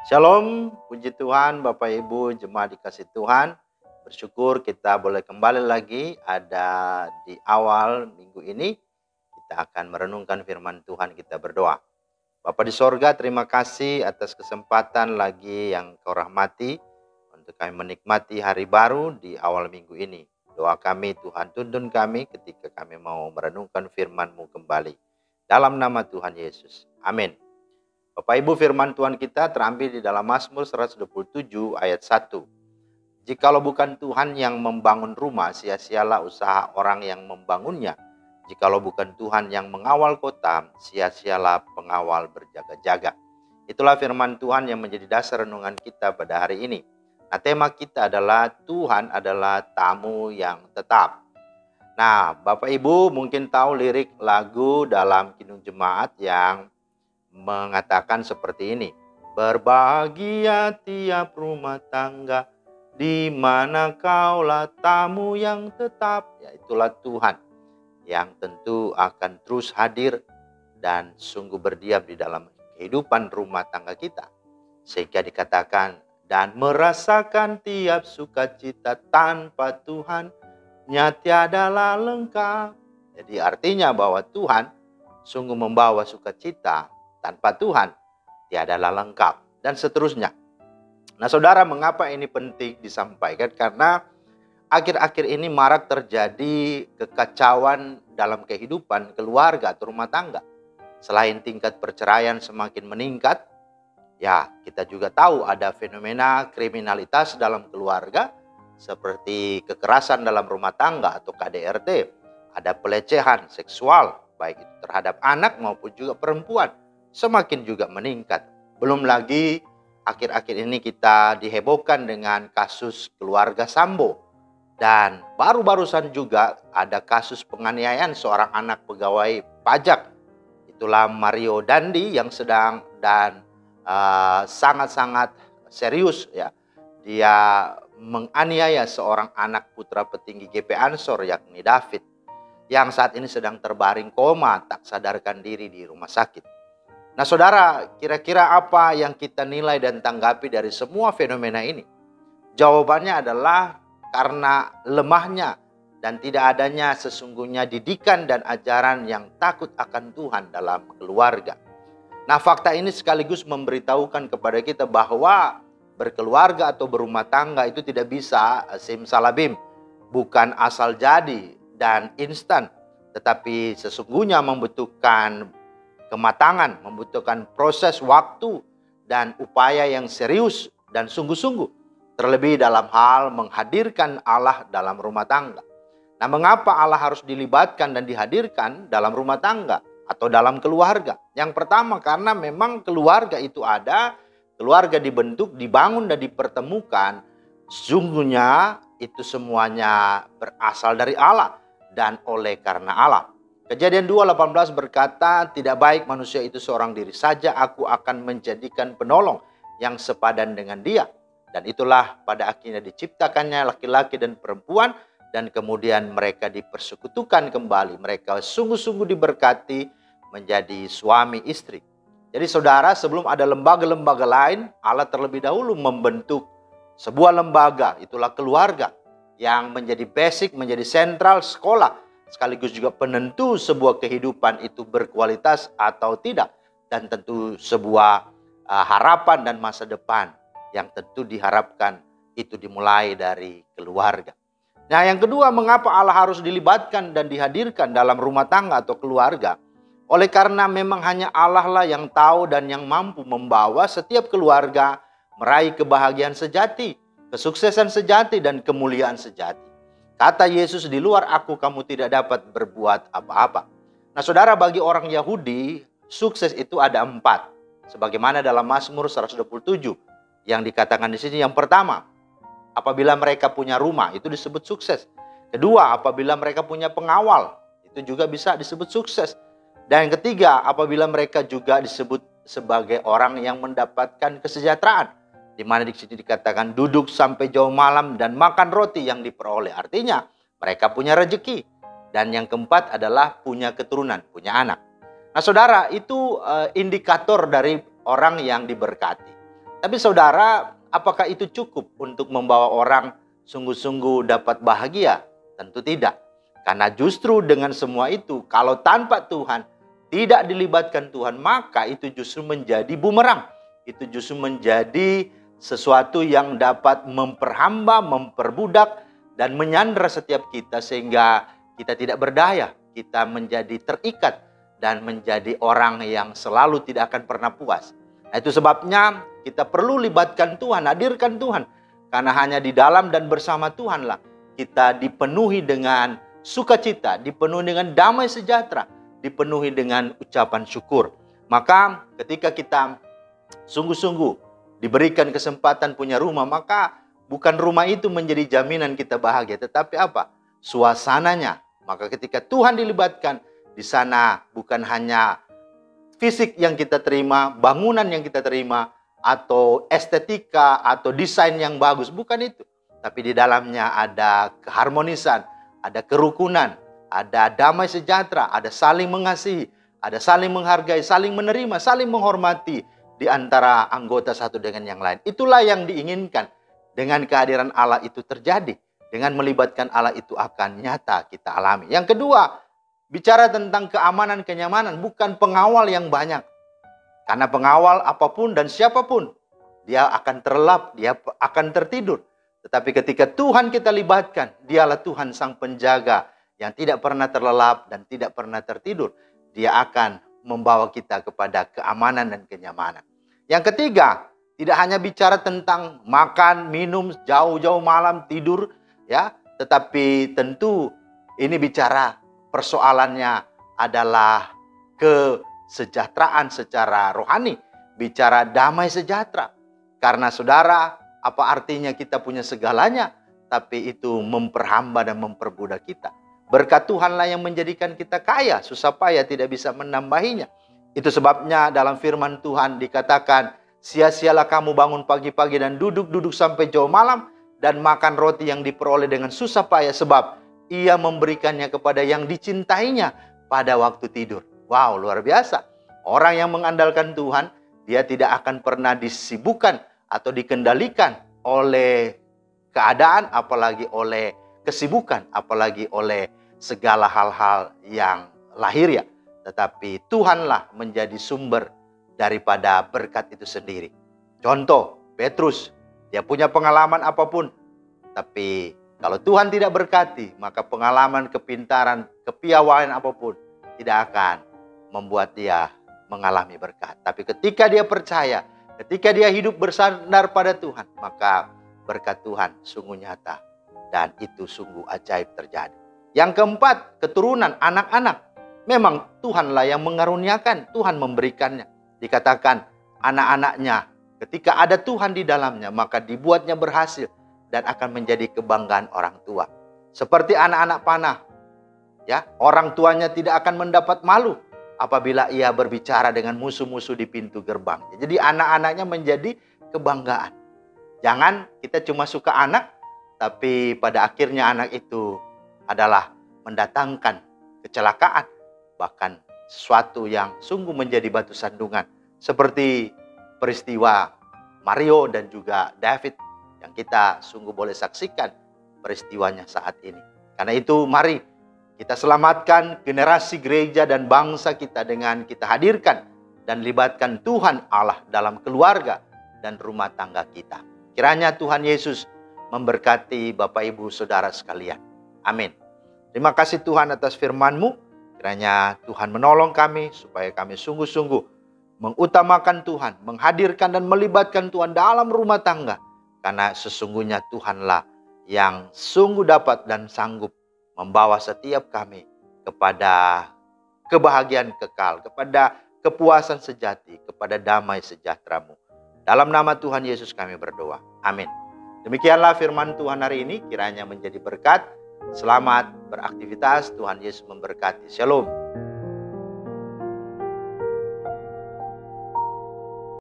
Shalom, puji Tuhan, Bapak Ibu jemaat dikasih Tuhan. Bersyukur kita boleh kembali lagi ada di awal minggu ini. Kita akan merenungkan firman Tuhan, kita berdoa. Bapa di sorga, terima kasih atas kesempatan lagi yang Kau rahmati untuk kami menikmati hari baru di awal minggu ini. Doa kami, Tuhan tuntun kami ketika kami mau merenungkan firman-Mu kembali. Dalam nama Tuhan Yesus. Amin. Bapak Ibu, firman Tuhan kita terambil di dalam Mazmur 127 ayat 1. Jikalau bukan Tuhan yang membangun rumah, sia-sialah usaha orang yang membangunnya. Jikalau bukan Tuhan yang mengawal kota, sia-sialah pengawal berjaga-jaga. Itulah firman Tuhan yang menjadi dasar renungan kita pada hari ini. Nah, tema kita adalah Tuhan adalah tamu yang tetap. Nah, Bapak Ibu mungkin tahu lirik lagu dalam Kidung Jemaat yang mengatakan seperti ini. Berbahagia tiap rumah tangga, di mana kaulah tamu yang tetap. Ya, itulah Tuhan yang tentu akan terus hadir dan sungguh berdiam di dalam kehidupan rumah tangga kita. Sehingga dikatakan, dan merasakan tiap sukacita tanpa Tuhan, tiadalah lengkap. Jadi artinya bahwa Tuhan sungguh membawa sukacita. Tanpa Tuhan, tiadalah lengkap. Dan seterusnya. Nah saudara, mengapa ini penting disampaikan? Karena akhir-akhir ini marak terjadi kekacauan dalam kehidupan keluarga atau rumah tangga. Selain tingkat perceraian semakin meningkat, ya kita juga tahu ada fenomena kriminalitas dalam keluarga, seperti kekerasan dalam rumah tangga atau KDRT. Ada pelecehan seksual, baik itu terhadap anak maupun juga perempuan, semakin juga meningkat. Belum lagi akhir-akhir ini kita dihebohkan dengan kasus keluarga Sambo. Dan baru-barusan juga ada kasus penganiayaan seorang anak pegawai pajak. Itulah Mario Dandi yang sedang dan sangat-sangat serius ya. Dia menganiaya seorang anak putra petinggi GP Ansor yakni David, yang saat ini sedang terbaring koma, tak sadarkan diri di rumah sakit. Nah saudara, kira-kira apa yang kita nilai dan tanggapi dari semua fenomena ini? Jawabannya adalah karena lemahnya dan tidak adanya sesungguhnya didikan dan ajaran yang takut akan Tuhan dalam keluarga. Nah fakta ini sekaligus memberitahukan kepada kita bahwa berkeluarga atau berumah tangga itu tidak bisa simsalabim, bukan asal jadi dan instan, tetapi sesungguhnya membutuhkan kematangan, membutuhkan proses waktu dan upaya yang serius dan sungguh-sungguh. Terlebih dalam hal menghadirkan Allah dalam rumah tangga. Nah, mengapa Allah harus dilibatkan dan dihadirkan dalam rumah tangga atau dalam keluarga? Yang pertama, karena memang keluarga itu ada, keluarga dibentuk, dibangun dan dipertemukan. Sesungguhnya itu semuanya berasal dari Allah dan oleh karena Allah. Kejadian 2:18 berkata, tidak baik manusia itu seorang diri saja, aku akan menjadikan penolong yang sepadan dengan dia. Dan itulah pada akhirnya diciptakannya laki-laki dan perempuan, dan kemudian mereka dipersekutukan kembali. Mereka sungguh-sungguh diberkati menjadi suami istri. Jadi saudara, sebelum ada lembaga-lembaga lain, Allah terlebih dahulu membentuk sebuah lembaga, itulah keluarga, yang menjadi basic, menjadi sentral sekolah, sekaligus juga penentu sebuah kehidupan itu berkualitas atau tidak. Dan tentu sebuah harapan dan masa depan yang tentu diharapkan itu dimulai dari keluarga. Nah yang kedua, mengapa Allah harus dilibatkan dan dihadirkan dalam rumah tangga atau keluarga? Oleh karena memang hanya Allah lah yang tahu dan yang mampu membawa setiap keluarga meraih kebahagiaan sejati, kesuksesan sejati, dan kemuliaan sejati. Kata Yesus, di luar aku kamu tidak dapat berbuat apa-apa. Nah saudara, bagi orang Yahudi, sukses itu ada 4. Sebagaimana dalam Mazmur 127 yang dikatakan di sini. Yang pertama, apabila mereka punya rumah, itu disebut sukses. Kedua, apabila mereka punya pengawal, itu juga bisa disebut sukses. Dan yang ketiga, apabila mereka juga disebut sebagai orang yang mendapatkan kesejahteraan, di mana di sini dikatakan duduk sampai jauh malam dan makan roti yang diperoleh. Artinya mereka punya rezeki. Dan yang keempat adalah punya keturunan, punya anak. Nah saudara, itu indikator dari orang yang diberkati. Tapi saudara, apakah itu cukup untuk membawa orang sungguh-sungguh dapat bahagia? Tentu tidak. Karena justru dengan semua itu, kalau tanpa Tuhan, tidak dilibatkan Tuhan, maka itu justru menjadi bumerang. Itu justru menjadi sesuatu yang dapat memperhamba, memperbudak, dan menyandera setiap kita sehingga kita tidak berdaya. Kita menjadi terikat dan menjadi orang yang selalu tidak akan pernah puas. Nah, itu sebabnya kita perlu libatkan Tuhan, hadirkan Tuhan. Karena hanya di dalam dan bersama Tuhanlah kita dipenuhi dengan sukacita, dipenuhi dengan damai sejahtera, dipenuhi dengan ucapan syukur. Maka ketika kita sungguh-sungguh diberikan kesempatan punya rumah, maka bukan rumah itu menjadi jaminan kita bahagia, tetapi apa? Suasananya. Maka ketika Tuhan dilibatkan, di sana bukan hanya fisik yang kita terima, bangunan yang kita terima, atau estetika, atau desain yang bagus. Bukan itu. Tapi di dalamnya ada keharmonisan, ada kerukunan, ada damai sejahtera, ada saling mengasihi, ada saling menghargai, saling menerima, saling menghormati di antara anggota satu dengan yang lain. Itulah yang diinginkan. Dengan kehadiran Allah itu terjadi. Dengan melibatkan Allah itu akan nyata kita alami. Yang kedua, bicara tentang keamanan, kenyamanan, bukan pengawal yang banyak. Karena pengawal apapun dan siapapun, dia akan terlelap, dia akan tertidur. Tetapi ketika Tuhan kita libatkan, dialah Tuhan sang penjaga yang tidak pernah terlelap dan tidak pernah tertidur. Dia akan membawa kita kepada keamanan dan kenyamanan. Yang ketiga, tidak hanya bicara tentang makan, minum, jauh-jauh malam, tidur, ya, tetapi tentu ini bicara persoalannya adalah kesejahteraan secara rohani, bicara damai sejahtera. Karena saudara, apa artinya kita punya segalanya, tapi itu memperhamba dan memperbudak kita. Berkat Tuhanlah yang menjadikan kita kaya, susah payah tidak bisa menambahinya. Itu sebabnya dalam firman Tuhan dikatakan, sia-sialah kamu bangun pagi-pagi dan duduk-duduk sampai jauh malam, dan makan roti yang diperoleh dengan susah payah, sebab Ia memberikannya kepada yang dicintainya pada waktu tidur. Wow, luar biasa. Orang yang mengandalkan Tuhan, dia tidak akan pernah disibukkan atau dikendalikan oleh keadaan, apalagi oleh kesibukan, apalagi oleh segala hal-hal yang lahiriah. Tetapi Tuhanlah menjadi sumber daripada berkat itu sendiri. Contoh, Petrus, dia punya pengalaman apapun, tapi kalau Tuhan tidak berkati, maka pengalaman, kepintaran, kepiawaian apapun tidak akan membuat dia mengalami berkat. Tapi ketika dia percaya, ketika dia hidup bersandar pada Tuhan, maka berkat Tuhan sungguh nyata dan itu sungguh ajaib terjadi. Yang keempat, keturunan anak-anak. Memang Tuhanlah yang mengaruniakan, Tuhan memberikannya. Dikatakan anak-anaknya, ketika ada Tuhan di dalamnya, maka dibuatnya berhasil dan akan menjadi kebanggaan orang tua. Seperti anak-anak panah, ya, orang tuanya tidak akan mendapat malu apabila ia berbicara dengan musuh-musuh di pintu gerbang. Jadi anak-anaknya menjadi kebanggaan. Jangan kita cuma suka anak, tapi pada akhirnya anak itu adalah mendatangkan kecelakaan, bahkan sesuatu yang sungguh menjadi batu sandungan, seperti peristiwa Mario dan juga David yang kita sungguh boleh saksikan peristiwanya saat ini. Karena itu mari kita selamatkan generasi gereja dan bangsa kita dengan kita hadirkan dan libatkan Tuhan Allah dalam keluarga dan rumah tangga kita. Kiranya Tuhan Yesus memberkati Bapak Ibu Saudara sekalian. Amin. Terima kasih Tuhan atas firman-Mu. Kiranya Tuhan menolong kami supaya kami sungguh-sungguh mengutamakan Tuhan, menghadirkan dan melibatkan Tuhan dalam rumah tangga. Karena sesungguhnya Tuhanlah yang sungguh dapat dan sanggup membawa setiap kami kepada kebahagiaan kekal, kepada kepuasan sejati, kepada damai sejahtera-Mu. Dalam nama Tuhan Yesus kami berdoa. Amin. Demikianlah firman Tuhan hari ini, kiranya menjadi berkat. Selamat beraktivitas, Tuhan Yesus memberkati. Shalom.